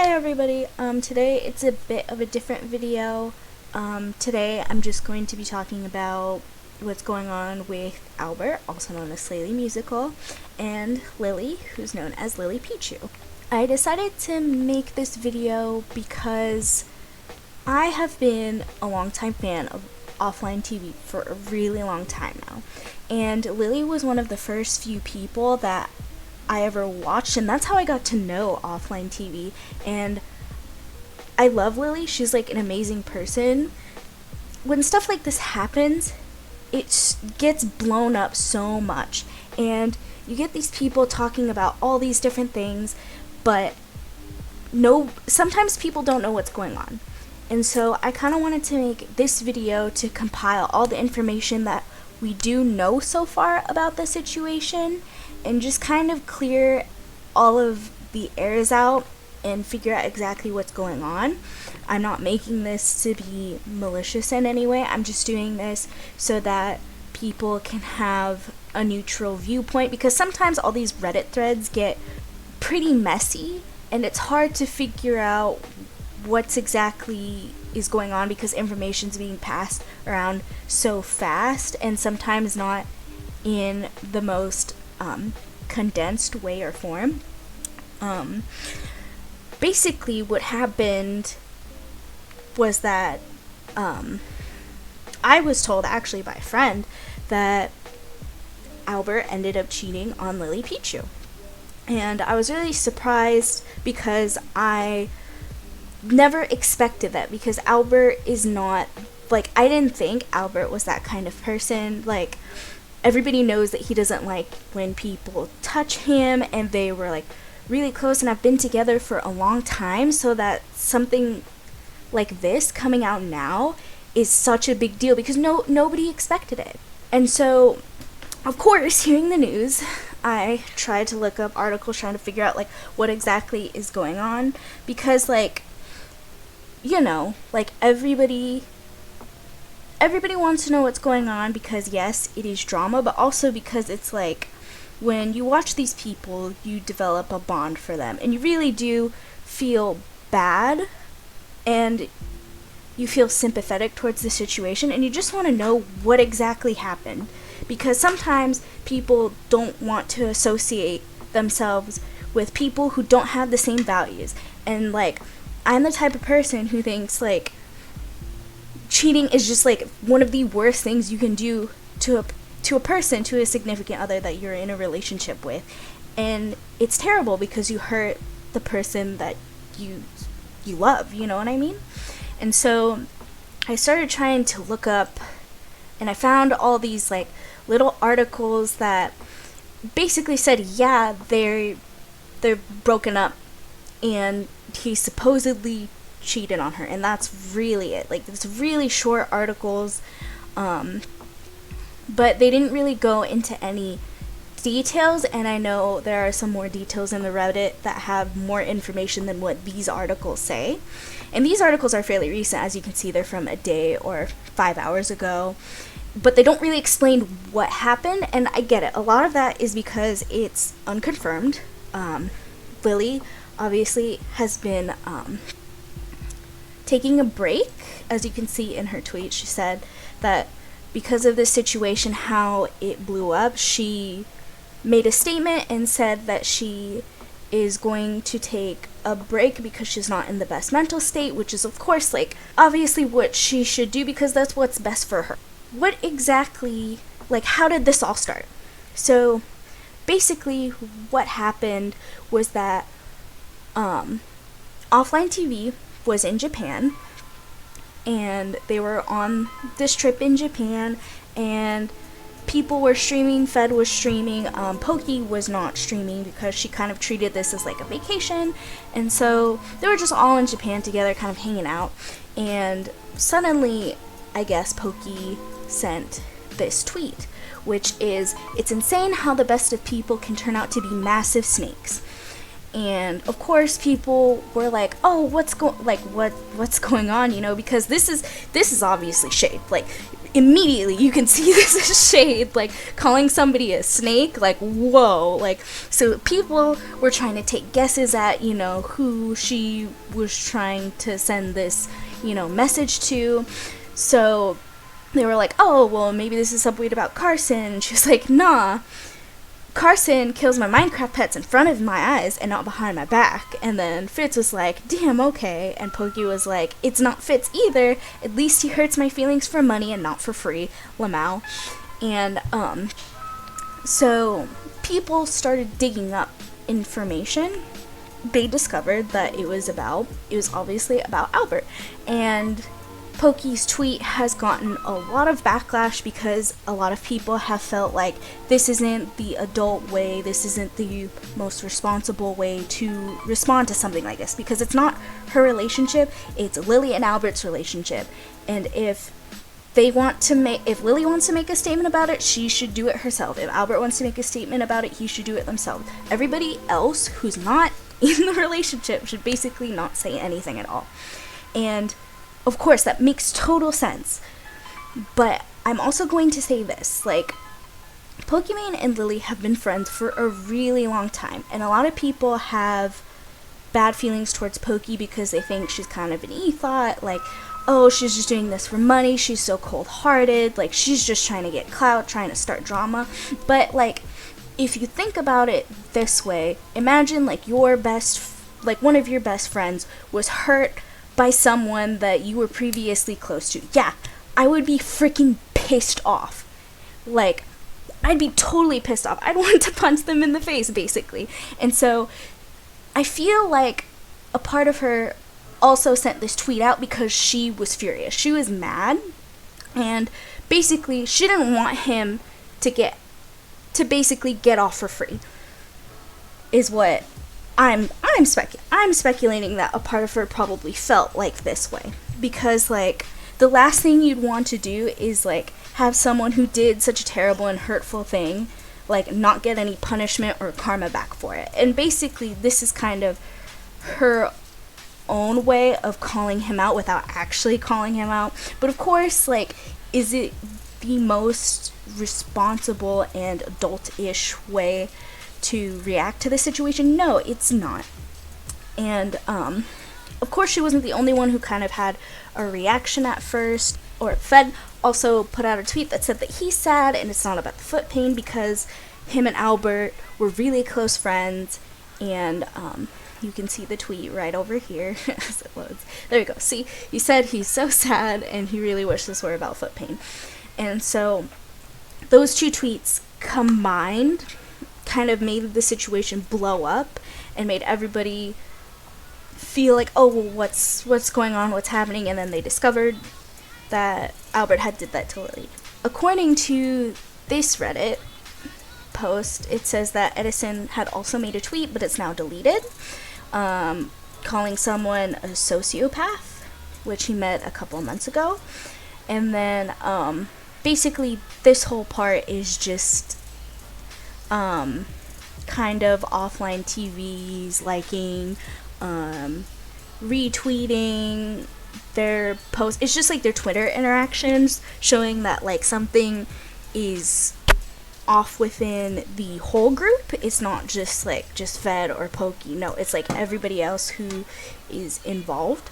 Hi everybody, today it's a bit of a different video. Today I'm just going to be talking about what's going on with Albert, also known as Slaylee Musical, and Lily, who's known as Lily Pichu. I decided to make this video because I have been a longtime fan of offline TV for a really long time now, and Lily was one of the first few people that I ever watched, and that's how I got to know offline TV. And I love Lily. She's like an amazing person. When stuff like this happens, it gets blown up so much, and you get these people talking about all these different things, but sometimes people don't know what's going on. And so I kind of wanted to make this video to compile all the information that we do know so far about the situation and just kind of clear all of the airs out and figure out exactly what's going on. I'm not making this to be malicious in any way. I'm just doing this so that people can have a neutral viewpoint, because sometimes all these Reddit threads get pretty messy and it's hard to figure out what's exactly is going on because information's being passed around so fast and sometimes not in the most condensed way or form. Basically what happened was that I was told actually by a friend that Albert ended up cheating on Lily Pichu. And I was really surprised because I never expected that, because Albert is not, like, I didn't think Albert was that kind of person. Like, everybody knows that he doesn't like when people touch him, and they were like really close and have been together for a long time, so that something like this coming out now is such a big deal because nobody expected it. And so, of course, hearing the news, I tried to look up articles trying to figure out like what exactly is going on, because like, you know, like everybody wants to know what's going on, because yes, it is drama, but also because it's like when you watch these people, you develop a bond for them, and you really do feel bad, and you feel sympathetic towards the situation, and you just want to know what exactly happened, because sometimes people don't want to associate themselves with people who don't have the same values. And like, I'm the type of person who thinks like cheating is just like one of the worst things you can do to a person, to a significant other that you're in a relationship with. And it's terrible because you hurt the person that you love, you know what I mean? And so I started trying to look up, and I found all these like little articles that basically said, yeah, they're broken up and he supposedly cheated on her, and that's really it. Like, it's really short articles, but they didn't really go into any details, and I know there are some more details in the Reddit that have more information than what these articles say. And these articles are fairly recent. As you can see, they're from a day or 5 hours ago, but they don't really explain what happened, and I get it. A lot of that is because it's unconfirmed. Lily obviously has been taking a break. As you can see in her tweet, she said that because of this situation, how it blew up, she made a statement and said that she is going to take a break because she's not in the best mental state, which is of course like obviously what she should do because that's what's best for her. What exactly, like, how did this all start? So basically what happened was that offline TV was in Japan, and they were on this trip in Japan, and people were streaming. Fed was streaming. Pokey was not streaming because she kind of treated this as like a vacation, and so they were just all in Japan together, kind of hanging out. And suddenly, I guess Pokey sent this tweet, which is, "It's insane how the best of people can turn out to be massive snakes." And of course people were like, oh, what's going on, you know, because this is obviously shade. Like, immediately you can see this is shade, like calling somebody a snake, like whoa. Like, so people were trying to take guesses at, you know, who she was trying to send this, you know, message to. So they were like, oh, well, maybe this is something about Carson. And she was like, nah, Carson kills my Minecraft pets in front of my eyes and not behind my back. And then Fitz was like, damn, okay. And Pokey was like, it's not Fitz either. At least he hurts my feelings for money and not for free, Lamau. And so people started digging up information. They discovered that it was obviously about Albert. And Pokey's tweet has gotten a lot of backlash because a lot of people have felt like this isn't the adult way, this isn't the most responsible way to respond to something like this, because it's not her relationship, it's Lily and Albert's relationship. And if Lily wants to make a statement about it, she should do it herself. If Albert wants to make a statement about it, he should do it themselves. Everybody else who's not in the relationship should basically not say anything at all. And of course, that makes total sense. But I'm also going to say this, like, Pokimane and Lily have been friends for a really long time, and a lot of people have bad feelings towards Pokey because they think she's kind of an ethot, like, oh, she's just doing this for money, she's so cold-hearted, like, she's just trying to get clout, trying to start drama. But, like, if you think about it this way, imagine, like, one of your best friends was hurt by someone that you were previously close to. Yeah, I would be freaking pissed off. Like, I'd be totally pissed off. I'd want to punch them in the face, basically. And so, I feel like a part of her also sent this tweet out because she was furious. She was mad, and basically, she didn't want him to basically get off for free, is what I'm speculating that a part of her probably felt like this way, because, like, the last thing you'd want to do is, like, have someone who did such a terrible and hurtful thing, like, not get any punishment or karma back for it. And basically, this is kind of her own way of calling him out without actually calling him out. But of course, like, is it the most responsible and adult-ish way to react to the situation? No, it's not. And of course, she wasn't the only one who kind of had a reaction at first. Or Fed also put out a tweet that said that he's sad and it's not about the foot pain because him and Albert were really close friends. And you can see the tweet right over here as it loads. There you go. See, he said he's so sad and he really wished this were about foot pain. And so those two tweets combined kind of made the situation blow up and made everybody feel like, oh, well, what's going on, what's happening. And then they discovered that Albert had did that to Lily. According to this Reddit post, it says that Edison had also made a tweet, but it's now deleted, calling someone a sociopath, which he met a couple of months ago. And then basically this whole part is just kind of offline TVs liking, retweeting their posts. It's just like their Twitter interactions showing that, like, something is off within the whole group. It's not just like just Fed or Pokey. No, it's like everybody else who is involved.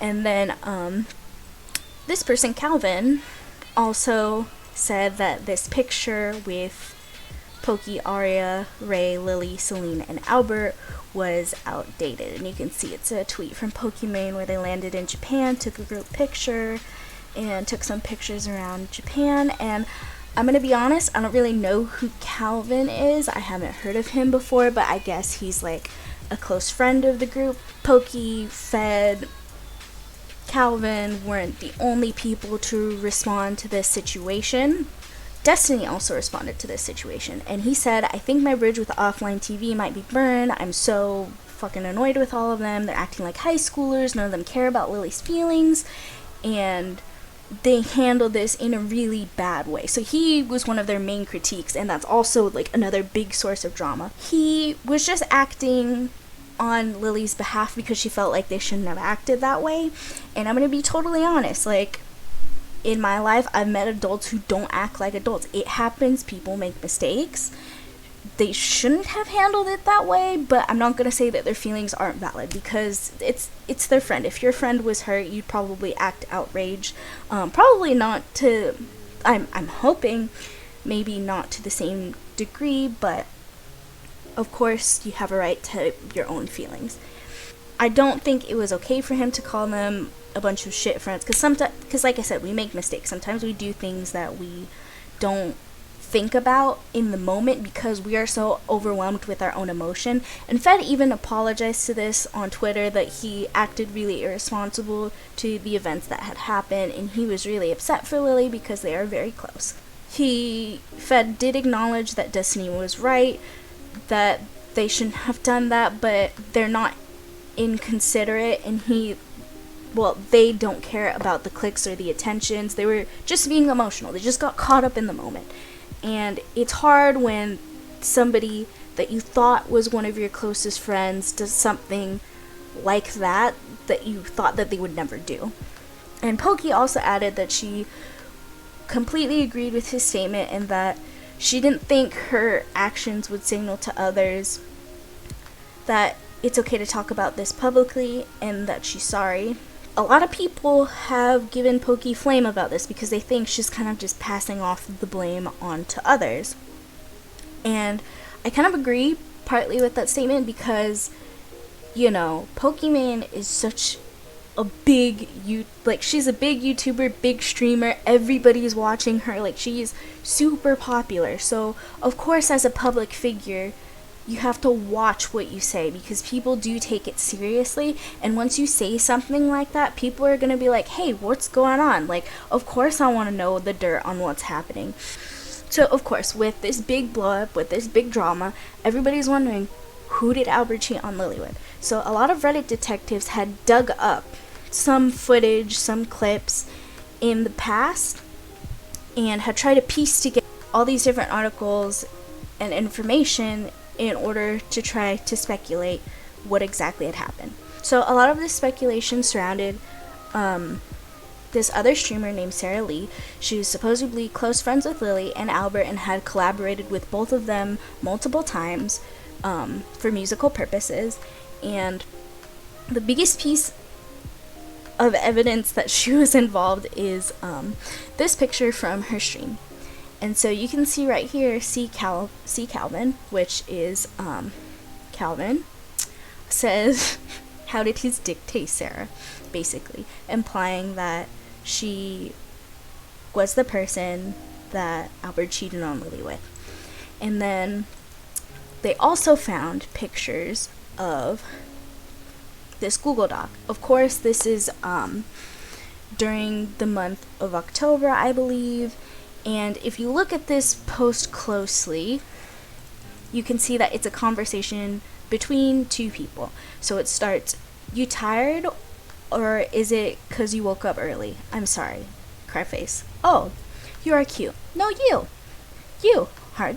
And then this person, Calvin, also said that this picture with Pokey, Aria, Ray, Lily, Celine, and Albert was outdated. And you can see it's a tweet from Pokimane where they landed in Japan, took a group picture, and took some pictures around Japan. And I'm going to be honest, I don't really know who Calvin is. I haven't heard of him before, but I guess he's like a close friend of the group. Pokey, Fed, Calvin weren't the only people to respond to this situation. Destiny also responded to this situation, and he said, I think my bridge with offline TV might be burned. I'm so fucking annoyed with all of them. They're acting like high schoolers. None of them care about Lily's feelings, and they handled this in a really bad way. So he was one of their main critiques, and that's also like another big source of drama. He was just acting on Lily's behalf because she felt like they shouldn't have acted that way. And I'm gonna be totally honest, like, in my life, I've met adults who don't act like adults. It happens. People make mistakes. They shouldn't have handled it that way, but I'm not going to say that their feelings aren't valid, because it's their friend. If your friend was hurt, you'd probably act outraged. Probably not to, I'm hoping, maybe not to the same degree, but of course you have a right to your own feelings. I don't think it was okay for him to call them a bunch of shit friends, because like I said, we make mistakes. Sometimes we do things that we don't think about in the moment because we are so overwhelmed with our own emotion. And Fed even apologized to this on Twitter, that he acted really irresponsible to the events that had happened, and he was really upset for Lily because they are very close. Fed did acknowledge that Destiny was right, that they shouldn't have done that, but they're not inconsiderate, and they don't care about the clicks or the attentions. They were just being emotional. They just got caught up in the moment. And it's hard when somebody that you thought was one of your closest friends does something like that you thought that they would never do. And Pokey also added that she completely agreed with his statement, and that she didn't think her actions would signal to others that it's okay to talk about this publicly, and that she's sorry. A lot of people have given Pokey flame about this because they think she's kind of just passing off the blame onto others. And I kind of agree partly with that statement because, Pokimane is such a big, she's a big YouTuber, big streamer, everybody's watching her, she's super popular. So, of course, as a public figure, you have to watch what you say, because people do take it seriously, and once you say something like that, people are going to be like, hey, what's going on? Of course I want to know the dirt on what's happening. So, of course, with this big blow up, with this big drama, everybody's wondering, who did Albert cheat on Lily with? So a lot of Reddit detectives had dug up some footage, some clips in the past, and had tried to piece together all these different articles and information in order to try to speculate what exactly had happened. So a lot of this speculation surrounded this other streamer named Sarah Lee. She was supposedly close friends with Lily and Albert, and had collaborated with both of them multiple times for musical purposes. And the biggest piece of evidence that she was involved is this picture from her stream. And so you can see right here, C. Calvin, which is Calvin, says, how did his dick taste, Sarah? Basically, implying that she was the person that Albert cheated on Lily with. And then they also found pictures of this Google Doc. Of course, this is during the month of October, I believe. And if you look at this post closely, you can see that it's a conversation between two people. So it starts, you tired? Or is it 'cause you woke up early? I'm sorry. Cry face. Oh, you are cute. No, you. You, heart.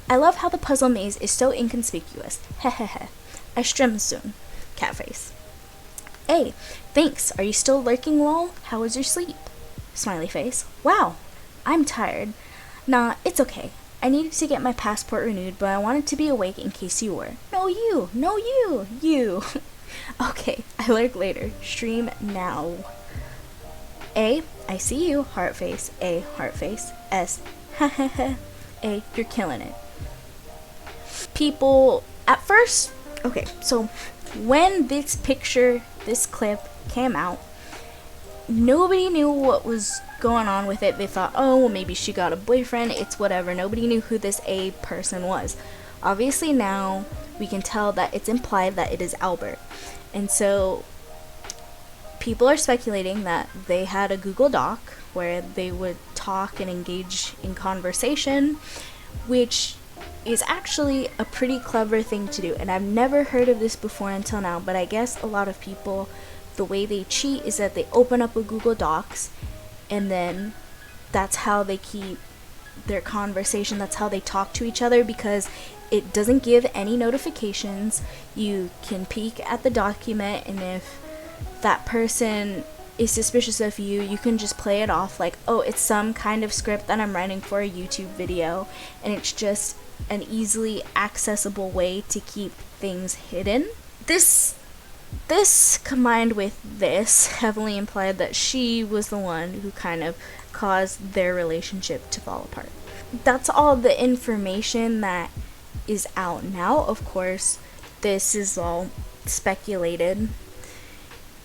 I love how the puzzle maze is so inconspicuous. Hehehe. I stream soon. Cat face. Hey, thanks. Are you still lurking, lol? How was your sleep? Smiley face. Wow. I'm tired. Nah, it's okay. I needed to get my passport renewed, but I wanted to be awake in case you were. No, you. No, you. You. Okay, I lurk later. Stream now. A, I see you. Heart face. A, heart face. S, A, you're killing it. People, at first, okay, so when this clip came out, nobody knew what was going on with it. They thought, oh, well, maybe she got a boyfriend, it's whatever. Nobody knew who this A person was. Obviously now we can tell that it's implied that it is Albert. And so people are speculating that they had a Google Doc where they would talk and engage in conversation, which is actually a pretty clever thing to do. And I've never heard of this before until now, but I guess a lot of people, the way they cheat is that they open up a Google Docs, and then that's how they keep their conversation, that's how they talk to each other, because it doesn't give any notifications. You can peek at the document, and if that person is suspicious of you, you can just play it off like, oh, it's some kind of script that I'm writing for a YouTube video, and it's just an easily accessible way to keep things hidden. This combined with this heavily implied that she was the one who kind of caused their relationship to fall apart. That's all the information that is out now. Of course, this is all speculated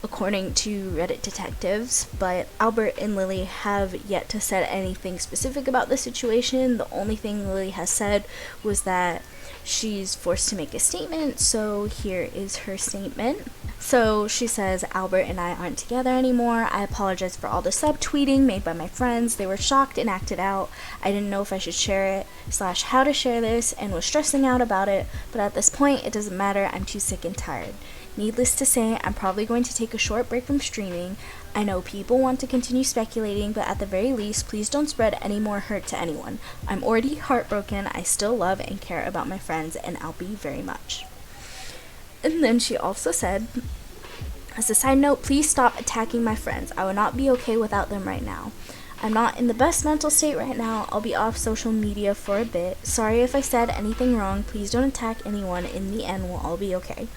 according to Reddit detectives, but Albert and Lily have yet to say anything specific about the situation. The only thing Lily has said was that she's forced to make a statement, so here is her statement. So she says, Albert and I aren't together anymore. I apologize for all the subtweeting made by my friends. They were shocked and acted out. I didn't know if I should share it / how to share this, and was stressing out about it, but at this point it doesn't matter. I'm too sick and tired. Needless to say, I'm probably going to take a short break from streaming. I know people want to continue speculating, but at the very least, please don't spread any more hurt to anyone. I'm already heartbroken. I still love and care about my friends and Albie very much. And then she also said, as a side note, please stop attacking my friends. I would not be okay without them right now. I'm not in the best mental state right now. I'll be off social media for a bit. Sorry if I said anything wrong. Please don't attack anyone. In the end, we'll all be okay.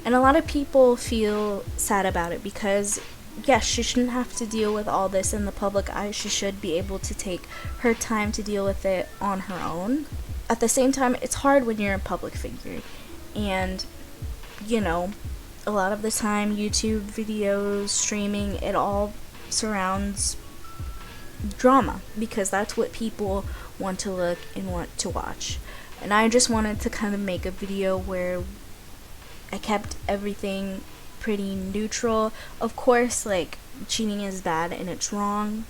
And a lot of people feel sad about it because, yes, she shouldn't have to deal with all this in the public eye. She should be able to take her time to deal with it on her own. At the same time, it's hard when you're a public figure. And, you know, a lot of the time, YouTube videos, streaming, it all surrounds drama because that's what people want to look and want to watch. And I just wanted to kind of make a video where I kept everything pretty neutral. Of course, like, cheating is bad and it's wrong,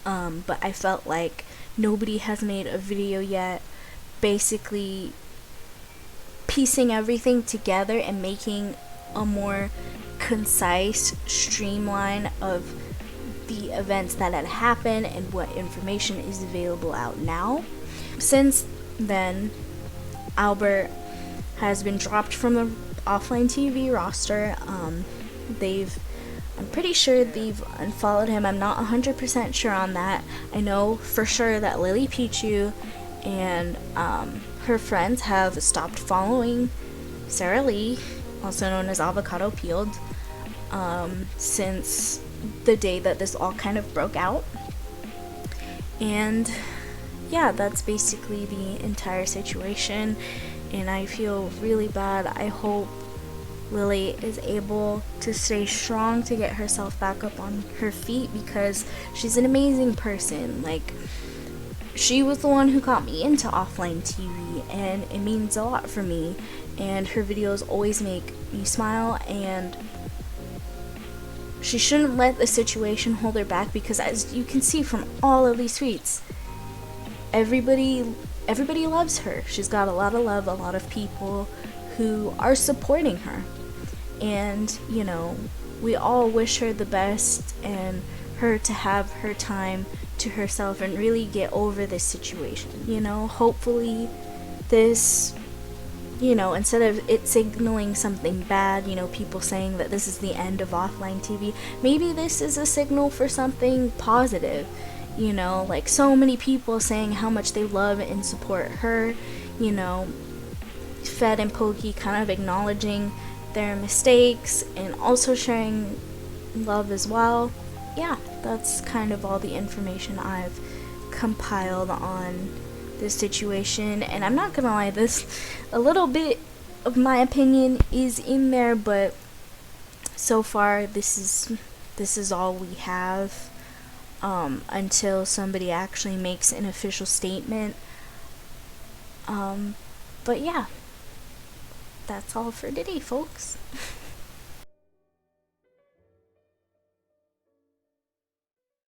but I felt like nobody has made a video yet basically piecing everything together and making a more concise streamline of the events that had happened and what information is available out now. Since then, Albert has been dropped from the offline TV roster. I'm pretty sure they've unfollowed him. I'm not 100% sure on that. I know for sure that Lily Pichu and her friends have stopped following Sarah Lee, also known as Avocado Peeled, since the day that this all kind of broke out. And yeah, that's basically the entire situation, and I feel really bad. I hope Lily is able to stay strong to get herself back up on her feet because she's an amazing person. Like, she was the one who got me into offline TV, and it means a lot for me, and her videos always make me smile, and she shouldn't let the situation hold her back because, as you can see from all of these tweets, everybody loves her. She's got a lot of love, a lot of people who are supporting her, and you know, we all wish her the best and her to have her time to herself and really get over this situation. You know, hopefully this, you know, instead of it signaling something bad, you know, people saying that this is the end of offline TV, maybe this is a signal for something positive. You know, like so many people saying how much they love and support her, you know, Fed and Pokey kind of acknowledging their mistakes and also sharing love as well. Yeah, that's kind of all the information I've compiled on this situation, and I'm not gonna lie, this, a little bit of my opinion is in there, but so far this is all we have, until somebody actually makes an official statement. But yeah, that's all for today, folks.